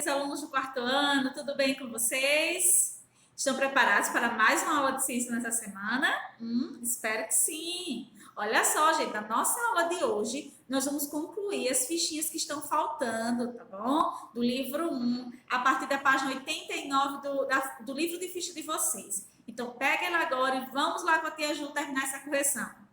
meus alunos do quarto ano, tudo bem com vocês? Estão preparados para mais uma aula de ciência nessa semana? Espero que sim! Olha só, gente, na nossa aula de hoje, nós vamos concluir as fichinhas que estão faltando, tá bom? Do livro 1, a partir da página 89 do livro de ficha de vocês. Então, pega ela agora e vamos lá com a tia Ju terminar essa correção.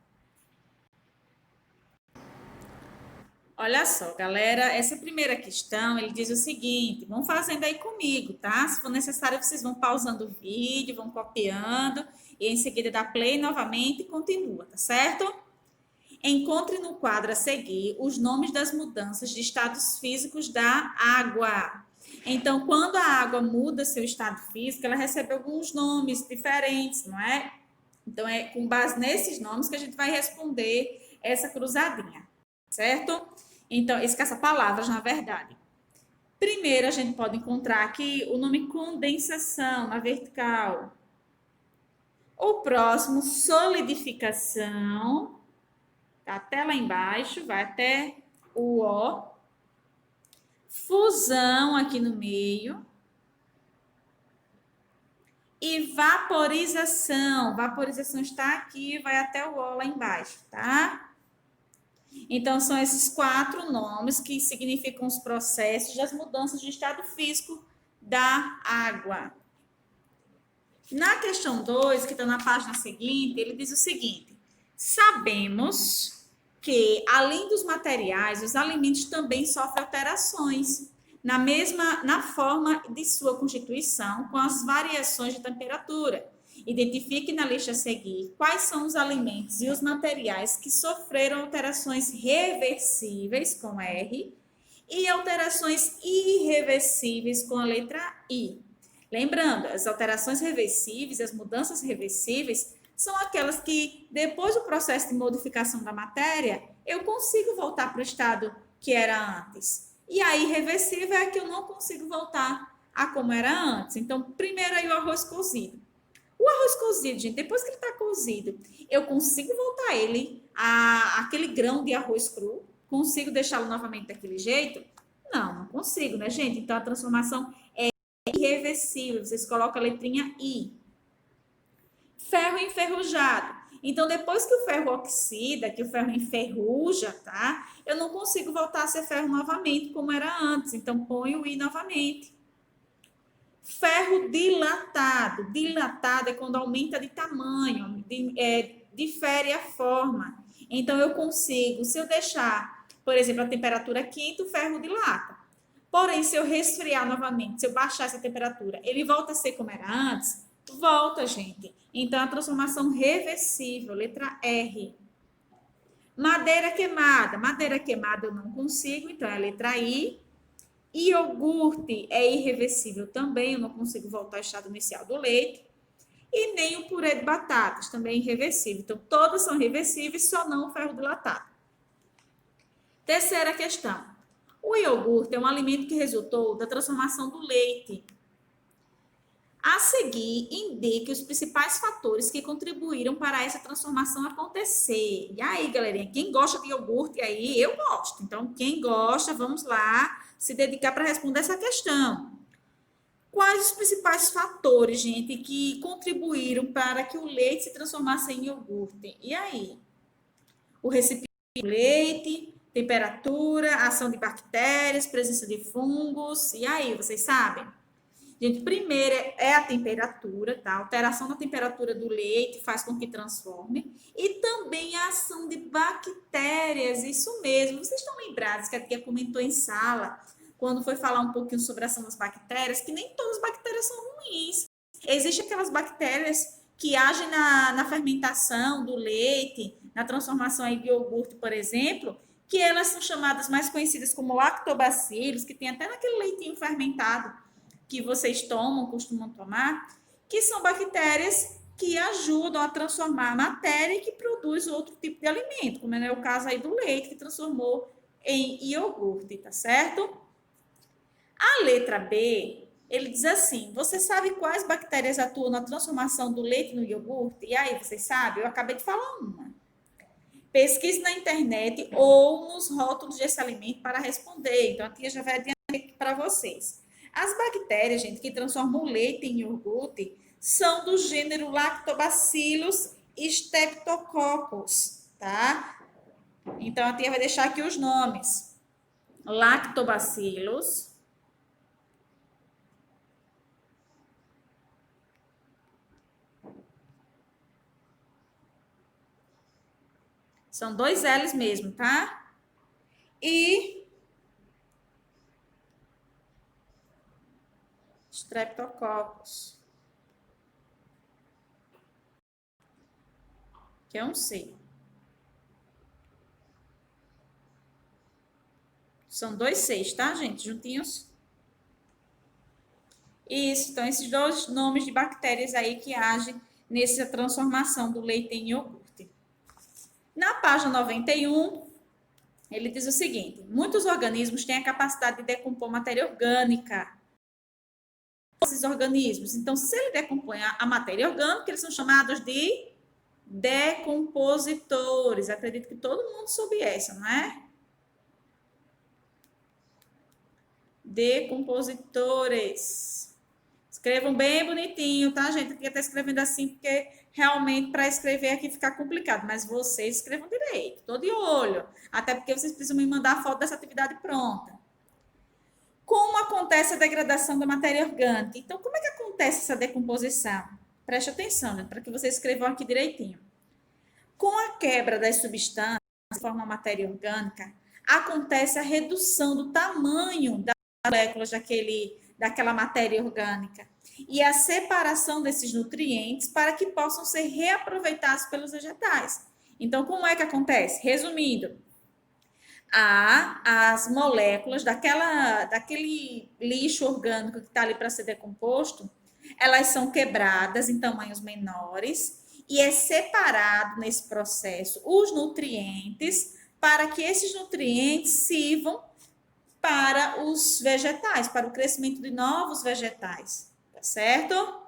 Olha só, galera, essa primeira questão, ele diz o seguinte, vão fazendo aí comigo, tá? Se for necessário, vocês vão pausando o vídeo, vão copiando, e em seguida dá play novamente e continua, tá certo? Encontre no quadro a seguir os nomes das mudanças de estados físicos da água. Então, quando a água muda seu estado físico, ela recebe alguns nomes diferentes, não é? Então, é com base nesses nomes que a gente vai responder essa cruzadinha, certo? Então, esquece palavras, na verdade. Primeiro, a gente pode encontrar aqui o nome condensação, na vertical. O próximo, solidificação. Tá até lá embaixo, vai até o O. Fusão aqui no meio. E vaporização. Vaporização está aqui, vai até o O lá embaixo, tá? Então, são esses 4 nomes que significam os processos das mudanças de estado físico da água. Na questão 2, que está na página seguinte, ele diz o seguinte: sabemos que, além dos materiais, os alimentos também sofrem alterações na forma de sua constituição, com as variações de temperatura. Identifique na lista a seguir quais são os alimentos e os materiais que sofreram alterações reversíveis, com R, e alterações irreversíveis, com a letra I. Lembrando, as alterações reversíveis, as mudanças reversíveis, são aquelas que, depois do processo de modificação da matéria, eu consigo voltar para o estado que era antes. E a irreversível é que eu não consigo voltar a como era antes. Então, primeiro aí o arroz cozido. O arroz cozido, gente, depois que ele está cozido, eu consigo voltar ele àquele grão de arroz cru? Consigo deixá-lo novamente daquele jeito? Não, não consigo, né, gente? Então, a transformação é irreversível. Vocês colocam a letrinha I. Ferro enferrujado. Então, depois que o ferro oxida, que o ferro enferruja, tá? Eu não consigo voltar a ser ferro novamente, como era antes. Então, ponho o I novamente. Ferro dilatado. Dilatado é quando aumenta de tamanho, difere a forma. Então, eu consigo, se eu deixar, por exemplo, a temperatura quente, o ferro dilata. Porém, se eu resfriar novamente, se eu baixar essa temperatura, ele volta a ser como era antes? Volta, gente. Então, a transformação reversível, letra R. Madeira queimada. Madeira queimada eu não consigo, então é a letra I. Iogurte é irreversível também, eu não consigo voltar ao estado inicial do leite. E nem o purê de batatas, também é irreversível. Então, todas são reversíveis, só não o ferro dilatado. Terceira questão. O iogurte é um alimento que resultou da transformação do leite. A seguir, indique os principais fatores que contribuíram para essa transformação acontecer. E aí, galerinha, quem gosta de iogurte aí, eu gosto. Então, quem gosta, vamos lá se dedicar para responder essa questão. Quais os principais fatores, gente, que contribuíram para que o leite se transformasse em iogurte? E aí? O recipiente do leite, temperatura, ação de bactérias, presença de fungos. E aí, vocês sabem? Gente, primeiro é a temperatura, tá? A alteração da temperatura do leite faz com que transforme. E também a ação de bactérias, isso mesmo. Vocês estão lembrados que a tia comentou em sala, quando foi falar um pouquinho sobre a ação das bactérias, que nem todas as bactérias são ruins. Existem aquelas bactérias que agem na fermentação do leite, na transformação em iogurte, por exemplo, que elas são chamadas mais conhecidas como lactobacilos, que tem até naquele leitinho fermentado que vocês costumam tomar, que são bactérias que ajudam a transformar a matéria e que produz outro tipo de alimento, como é o caso aí do leite, que transformou em iogurte, tá certo? A letra B, ele diz assim, você sabe quais bactérias atuam na transformação do leite no iogurte? E aí, vocês sabem? Eu acabei de falar uma. Pesquise na internet ou nos rótulos desse alimento para responder. Então, a tia já vai adiantar aqui para vocês. As bactérias, gente, que transformam o leite em iogurte são do gênero Lactobacillus streptococcus, tá? Então, a tia vai deixar aqui os nomes. Lactobacillus. São 2 L's mesmo, tá? E Streptococcus, que é um C. São 2 Cs, tá, gente? Juntinhos. Isso, então esses 2 nomes de bactérias aí que agem nessa transformação do leite em iogurte. Na página 91, ele diz o seguinte: muitos organismos têm a capacidade de decompor matéria orgânica. Esses organismos, então, se ele decompõe a matéria orgânica, eles são chamados de decompositores. Acredito que todo mundo soube essa, não é? Decompositores. Escrevam bem bonitinho, tá, gente? Eu queria estar escrevendo assim, porque realmente para escrever aqui fica complicado, mas vocês escrevam direito, tô de olho. Até porque vocês precisam me mandar a foto dessa atividade pronta. Como acontece a degradação da matéria orgânica? Então, como é que acontece essa decomposição? Preste atenção, gente, para que vocês escrevam aqui direitinho. Com a quebra das substâncias que formam a matéria orgânica, acontece a redução do tamanho das moléculas daquela matéria orgânica e a separação desses nutrientes para que possam ser reaproveitados pelos vegetais. Então, como é que acontece? Resumindo, as moléculas daquele lixo orgânico que está ali para ser decomposto, elas são quebradas em tamanhos menores e é separado nesse processo os nutrientes para que esses nutrientes sirvam para os vegetais, para o crescimento de novos vegetais, tá certo?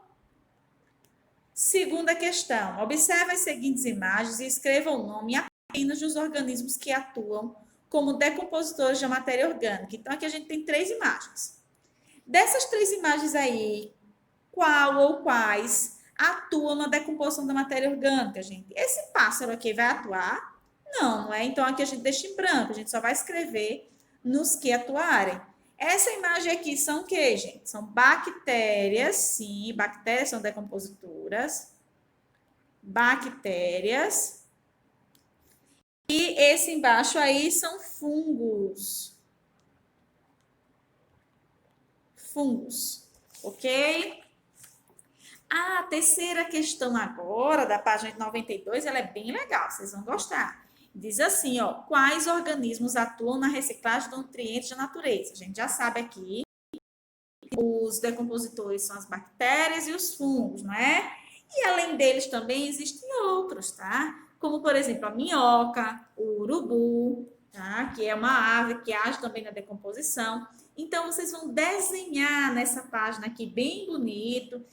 Segunda questão, observe as seguintes imagens e escreva o nome apenas dos organismos que atuam como decompositores de matéria orgânica. Então, aqui a gente tem 3 imagens. Dessas 3 imagens aí, qual ou quais atuam na decomposição da matéria orgânica, gente? Esse pássaro aqui vai atuar? Não, não é? Então, aqui a gente deixa em branco, a gente só vai escrever nos que atuarem. Essa imagem aqui são o quê, gente? São bactérias, sim, bactérias são decompositoras. Bactérias. E esse embaixo aí são fungos. Fungos, ok? A terceira questão agora, da página 92, ela é bem legal, vocês vão gostar. Diz assim, ó, quais organismos atuam na reciclagem de nutrientes da natureza? A gente já sabe aqui, os decompositores são as bactérias e os fungos, não é? E além deles também existem outros, tá? Como, por exemplo, a minhoca, o urubu, tá? Que é uma ave que age também na decomposição. Então, vocês vão desenhar nessa página aqui bem bonito,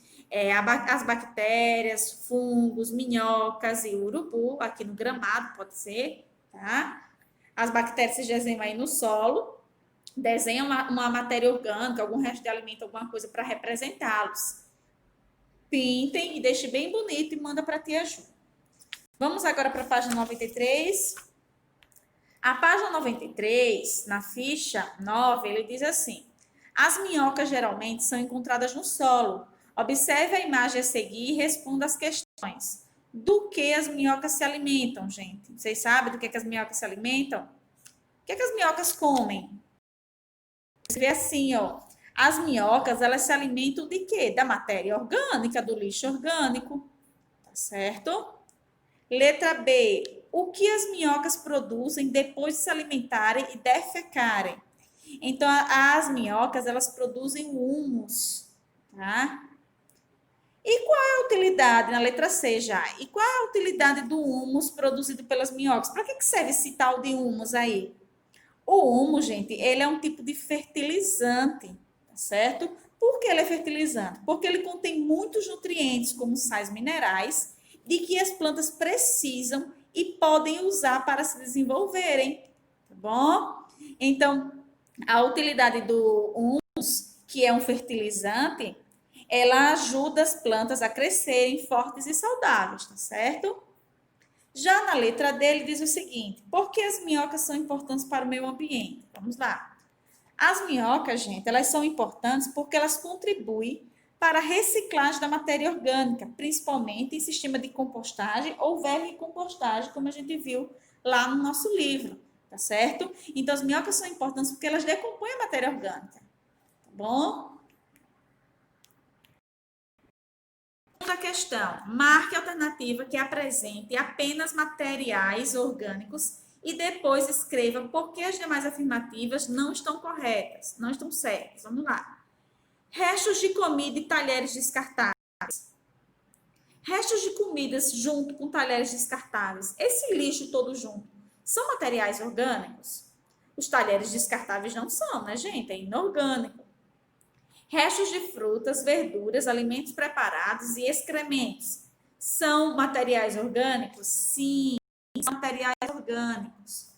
as bactérias, fungos, minhocas e urubu, aqui no gramado, pode ser, tá? As bactérias se desenham aí no solo, desenha uma matéria orgânica, algum resto de alimento, alguma coisa para representá-los. Pintem e deixe bem bonito e manda para a tia Ju. Vamos agora para a página 93. A página 93, na ficha 9, ele diz assim: as minhocas geralmente são encontradas no solo. Observe a imagem a seguir e responda as questões. Do que as minhocas se alimentam, gente? Vocês sabem do que as minhocas se alimentam? O que as minhocas comem? Você vê assim, ó. As minhocas, elas se alimentam de quê? Da matéria orgânica, do lixo orgânico. Tá certo? Letra B. O que as minhocas produzem depois de se alimentarem e defecarem? Então, as minhocas, elas produzem o humus, tá? E qual é a utilidade, na letra C já? E qual é a utilidade do humus produzido pelas minhocas? Para que serve esse tal de humus aí? O humus, gente, ele é um tipo de fertilizante, tá certo? Por que ele é fertilizante? Porque ele contém muitos nutrientes, como sais minerais, de que as plantas precisam e podem usar para se desenvolverem, tá bom? Então, a utilidade do humus, que é um fertilizante, ela ajuda as plantas a crescerem fortes e saudáveis, tá certo? Já na letra D, ele diz o seguinte: por que as minhocas são importantes para o meio ambiente? Vamos lá. As minhocas, gente, elas são importantes porque elas contribuem para a reciclagem da matéria orgânica, principalmente em sistema de compostagem ou vermicompostagem, como a gente viu lá no nosso livro, tá certo? Então, as minhocas são importantes porque elas decompõem a matéria orgânica, tá bom? Outra questão, marque a alternativa que apresente apenas materiais orgânicos e depois escreva por que as demais afirmativas não estão corretas, não estão certas. Vamos lá. Restos de comida e talheres descartáveis. Restos de comidas junto com talheres descartáveis. Esse lixo todo junto são materiais orgânicos? Os talheres descartáveis não são, né, gente? É inorgânico. Restos de frutas, verduras, alimentos preparados e excrementos são materiais orgânicos? Sim, são materiais orgânicos.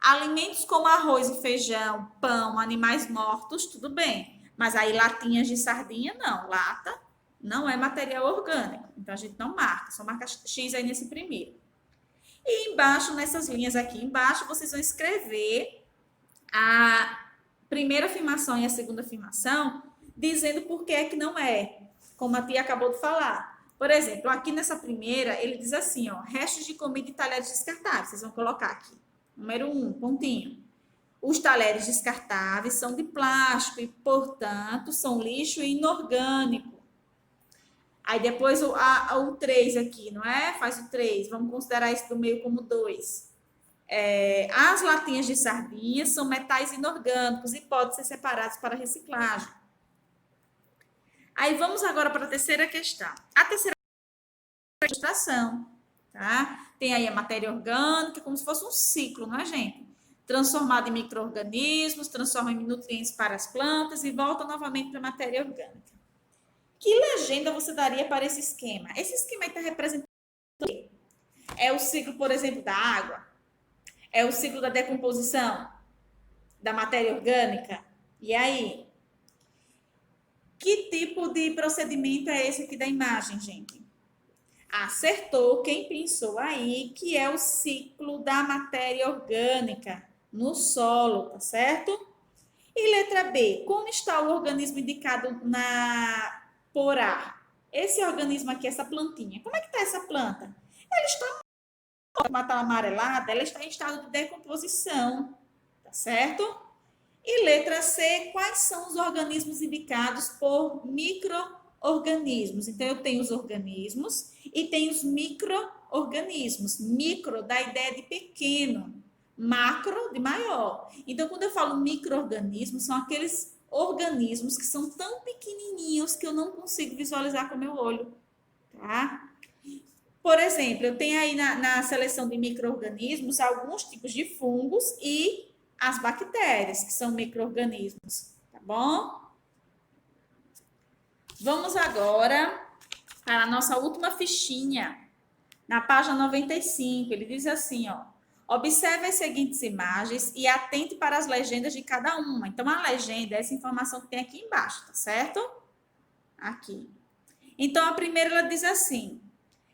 Alimentos como arroz e feijão, pão, animais mortos, tudo bem. Mas aí latinhas de sardinha, não. Lata não é material orgânico. Então a gente não marca, só marca X aí nesse primeiro. E embaixo, nessas linhas aqui embaixo, vocês vão escrever a primeira afirmação e a segunda afirmação, dizendo por que é que não é, como a tia acabou de falar. Por exemplo, aqui nessa primeira, ele diz assim, ó, restos de comida e talheres descartáveis. Vocês vão colocar aqui. Número 1, pontinho. Os talheres descartáveis são de plástico e, portanto, são lixo inorgânico. Aí depois o 3 aqui, não é? Faz o 3. Vamos considerar esse do meio como 2. As latinhas de sardinha são metais inorgânicos e podem ser separados para reciclagem. Aí vamos agora para a terceira questão. A terceira questão é a ilustração, tá? Tem aí a matéria orgânica, como se fosse um ciclo, não é, gente? Transformado em micro-organismos, transforma em nutrientes para as plantas e volta novamente para a matéria orgânica. Que legenda você daria para esse esquema? Esse esquema aí está representando o quê? É o ciclo, por exemplo, da água? É o ciclo da decomposição da matéria orgânica? E aí? Que tipo de procedimento é esse aqui da imagem, gente? Acertou quem pensou aí que é o ciclo da matéria orgânica no solo, tá certo? E letra B, como está o organismo indicado por A? Esse organismo aqui, essa plantinha, como é que está essa planta? Ela está amarelada, ela está em estado de decomposição, tá certo? E letra C, quais são os organismos indicados por micro-organismos? Então, eu tenho os organismos e tenho os micro-organismos. Micro dá a ideia de pequeno, macro de maior. Então, quando eu falo micro-organismos, são aqueles organismos que são tão pequenininhos que eu não consigo visualizar com o meu olho, tá? Por exemplo, eu tenho aí na seleção de micro-organismos alguns tipos de fungos e as bactérias, que são micro-organismos, tá bom? Vamos agora para a nossa última fichinha, na página 95. Ele diz assim, ó, observe as seguintes imagens e atente para as legendas de cada uma. Então, a legenda é essa informação que tem aqui embaixo, tá certo? Aqui. Então, a primeira, ela diz assim,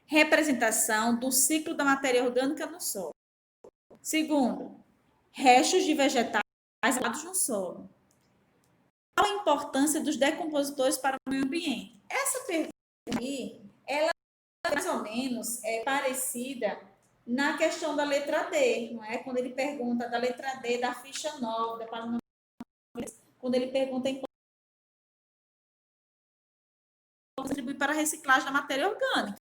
representação do ciclo da matéria orgânica no solo. Segundo, restos de vegetais isolados no solo. Qual a importância dos decompositores para o meio ambiente? Essa pergunta aqui, ela mais ou menos é parecida na questão da letra D, não é? Quando ele pergunta da letra D da ficha 9, da página 9, quando ele pergunta em contribuir para a reciclagem da matéria orgânica.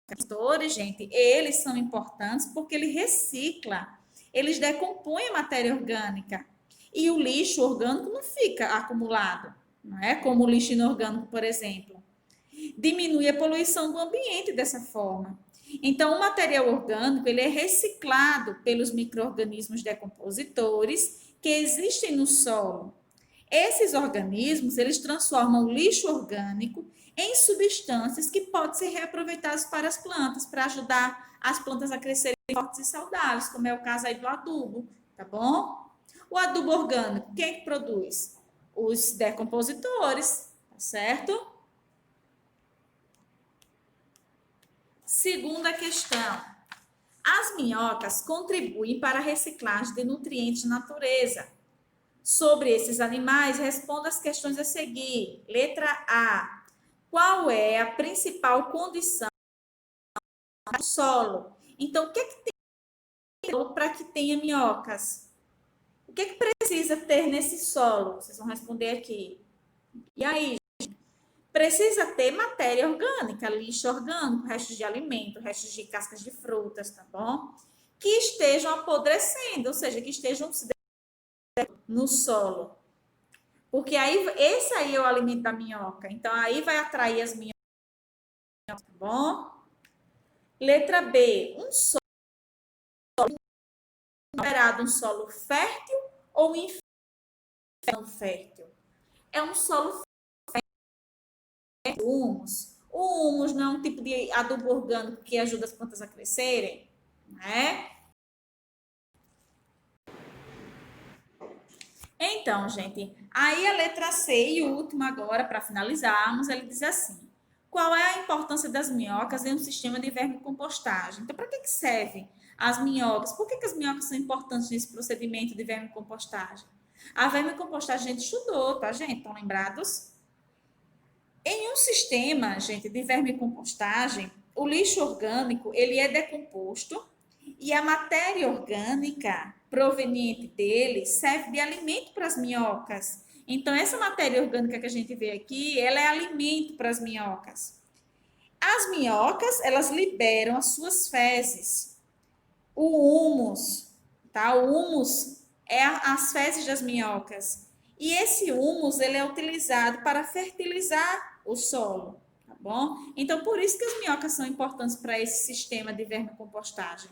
Os decompositores, gente, eles são importantes porque ele recicla, eles decompõem a matéria orgânica. E o lixo orgânico não fica acumulado, não é? Como o lixo inorgânico, por exemplo. Diminui a poluição do ambiente dessa forma. Então, o material orgânico ele é reciclado pelos micro-organismos decompositores que existem no solo. Esses organismos, eles transformam o lixo orgânico em substâncias que podem ser reaproveitadas para as plantas, para ajudar as plantas a crescerem fortes e saudáveis, como é o caso aí do adubo, tá bom? O adubo orgânico, quem é que produz? Os decompositores, tá certo? Segunda questão. As minhocas contribuem para a reciclagem de nutrientes na natureza. Sobre esses animais, responda as questões a seguir. Letra A. Qual é a principal condição do solo? Então, o que é que tem para que tenha minhocas? O que é que precisa ter nesse solo? Vocês vão responder aqui. E aí, precisa ter matéria orgânica, lixo orgânico, restos de alimento, restos de cascas de frutas, tá bom? Que estejam apodrecendo, ou seja, que estejam no solo. Porque aí, esse aí é o alimento da minhoca. Então, aí vai atrair as minhocas, tá bom? Letra B. Um solo considerado um solo fértil ou infértil? É um solo fértil, humus. O humus não é um tipo de adubo orgânico que ajuda as plantas a crescerem, né? Então, gente, aí a letra C e o último agora, para finalizarmos, ele diz assim: qual é a importância das minhocas em um sistema de vermicompostagem? Então, para que servem as minhocas? Por que as minhocas são importantes nesse procedimento de vermicompostagem? A vermicompostagem a gente estudou, tá, gente? Estão lembrados? Em um sistema, gente, de vermicompostagem, o lixo orgânico, ele é decomposto e a matéria orgânica proveniente dele serve de alimento para as minhocas. Então, essa matéria orgânica que a gente vê aqui, ela é alimento para as minhocas. As minhocas, elas liberam as suas fezes. O humus, tá? O humus é as fezes das minhocas. E esse humus, ele é utilizado para fertilizar o solo, tá bom? Então, por isso que as minhocas são importantes para esse sistema de vermicompostagem.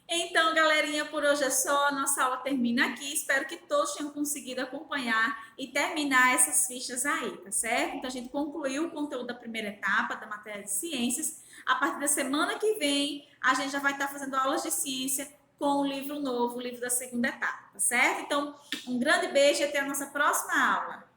Então, galerinha, por hoje é só. Nossa aula termina aqui. Espero que todos tenham conseguido acompanhar e terminar essas fichas aí, tá certo? Então, a gente concluiu o conteúdo da primeira etapa da matéria de ciências. A partir da semana que vem, a gente já vai estar fazendo aulas de ciência com o livro novo, o livro da segunda etapa, tá certo? Então, um grande beijo e até a nossa próxima aula.